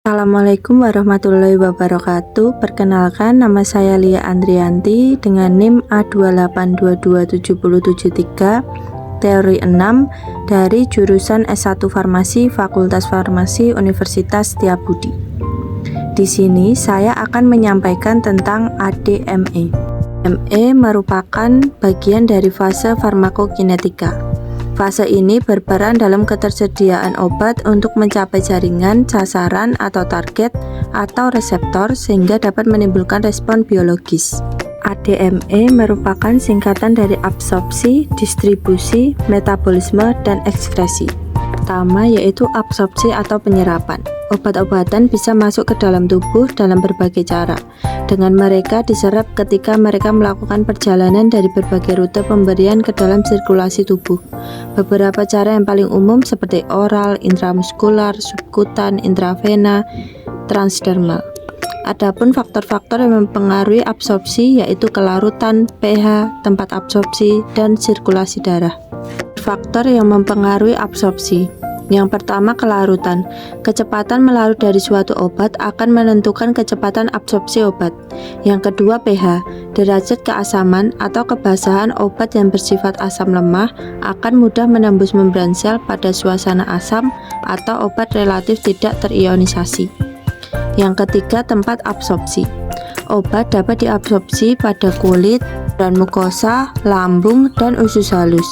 Assalamualaikum warahmatullahi wabarakatuh. Perkenalkan, nama saya Lia Andrianti dengan NIM A2822773, teori 6 dari jurusan S1 Farmasi Fakultas Farmasi Universitas Setiabudi. Di sini saya akan menyampaikan tentang ADME. ADME merupakan bagian dari fase farmakokinetika. Fase ini berperan dalam ketersediaan obat untuk mencapai jaringan, sasaran atau target atau reseptor sehingga dapat menimbulkan respon biologis. ADME merupakan singkatan dari absorpsi, distribusi, metabolisme, dan ekskresi. Pertama yaitu absorpsi atau penyerapan. Obat-obatan bisa masuk ke dalam tubuh dalam berbagai cara. Dengan mereka diserap ketika mereka melakukan perjalanan dari berbagai rute pemberian ke dalam sirkulasi tubuh. Beberapa cara yang paling umum seperti oral, intramuskular, subkutan, intravena, transdermal. Adapun faktor-faktor yang mempengaruhi absorpsi yaitu kelarutan, pH, tempat absorpsi, dan sirkulasi darah. Faktor yang mempengaruhi absorpsi. Yang pertama, kelarutan. Kecepatan melarut dari suatu obat akan menentukan kecepatan absorpsi obat. Yang kedua, pH. Derajat keasaman atau kebasahan obat yang bersifat asam lemah akan mudah menembus membran sel pada suasana asam atau obat relatif tidak terionisasi. Yang ketiga, tempat absorpsi. Obat dapat diabsorpsi pada kulit, dan mukosa, lambung, dan usus halus.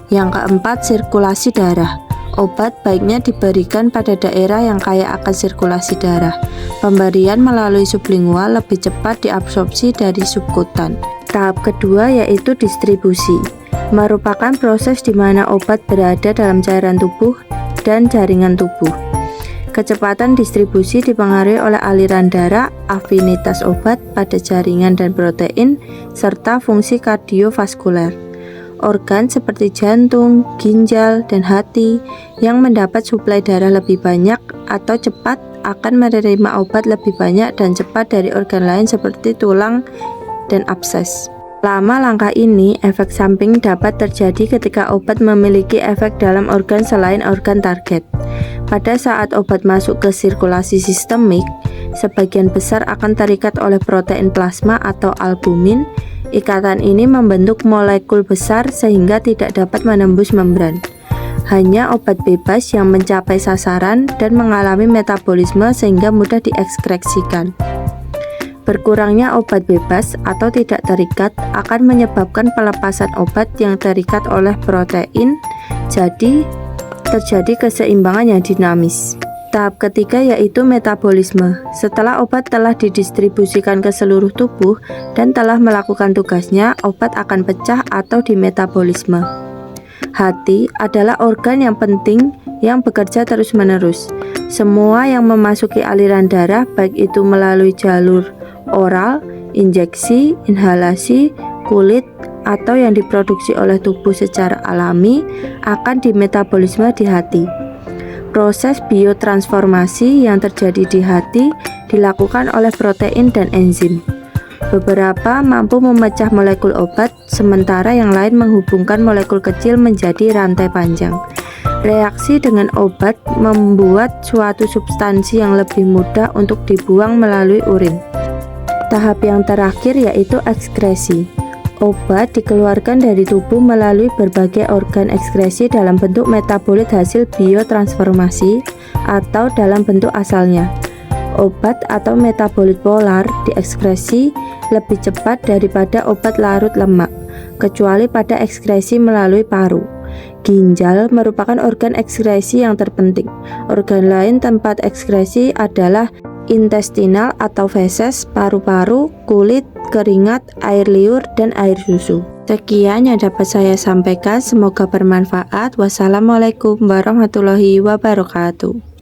Yang keempat, sirkulasi darah. Obat baiknya diberikan pada daerah yang kaya akan sirkulasi darah. Pemberian melalui sublingual lebih cepat diabsorpsi dari subkutan. Tahap kedua yaitu distribusi. Merupakan proses di mana obat berada dalam cairan tubuh dan jaringan tubuh. Kecepatan distribusi dipengaruhi oleh aliran darah, afinitas obat pada jaringan dan protein, serta fungsi kardiovaskuler. Organ seperti jantung, ginjal, dan hati yang mendapat suplai darah lebih banyak atau cepat akan menerima obat lebih banyak dan cepat dari organ lain seperti tulang dan abses. Lama langkah ini, efek samping dapat terjadi ketika obat memiliki efek dalam organ selain organ target. Pada saat obat masuk ke sirkulasi sistemik, sebagian besar akan terikat oleh protein plasma atau albumin. Ikatan ini membentuk molekul besar sehingga tidak dapat menembus membran. Hanya obat bebas yang mencapai sasaran dan mengalami metabolisme sehingga mudah diekskresikan. Berkurangnya obat bebas atau tidak terikat akan menyebabkan pelepasan obat yang terikat oleh protein, jadi terjadi keseimbangan yang dinamis. Tahap ketiga yaitu metabolisme. Setelah obat telah didistribusikan ke seluruh tubuh dan telah melakukan tugasnya, obat akan pecah atau dimetabolisme. Hati adalah organ yang penting yang bekerja terus-menerus. Semua yang memasuki aliran darah, baik itu melalui jalur oral, injeksi, inhalasi, kulit, atau yang diproduksi oleh tubuh secara alami, akan dimetabolisme di hati. Proses biotransformasi yang terjadi di hati dilakukan oleh protein dan enzim. Beberapa mampu memecah molekul obat, sementara yang lain menghubungkan molekul kecil menjadi rantai panjang. Reaksi dengan obat membuat suatu substansi yang lebih mudah untuk dibuang melalui urin. Tahap yang terakhir yaitu ekskresi. Obat dikeluarkan dari tubuh melalui berbagai organ ekskresi dalam bentuk metabolit hasil biotransformasi atau dalam bentuk asalnya. Obat atau metabolit polar diekskresi lebih cepat daripada obat larut lemak, kecuali pada ekskresi melalui paru. Ginjal merupakan organ ekskresi yang terpenting. Organ lain tempat ekskresi adalah intestinal atau feses, paru-paru, kulit, keringat, air liur, dan air susu. Sekian yang dapat saya sampaikan, semoga bermanfaat. Wassalamualaikum warahmatullahi wabarakatuh.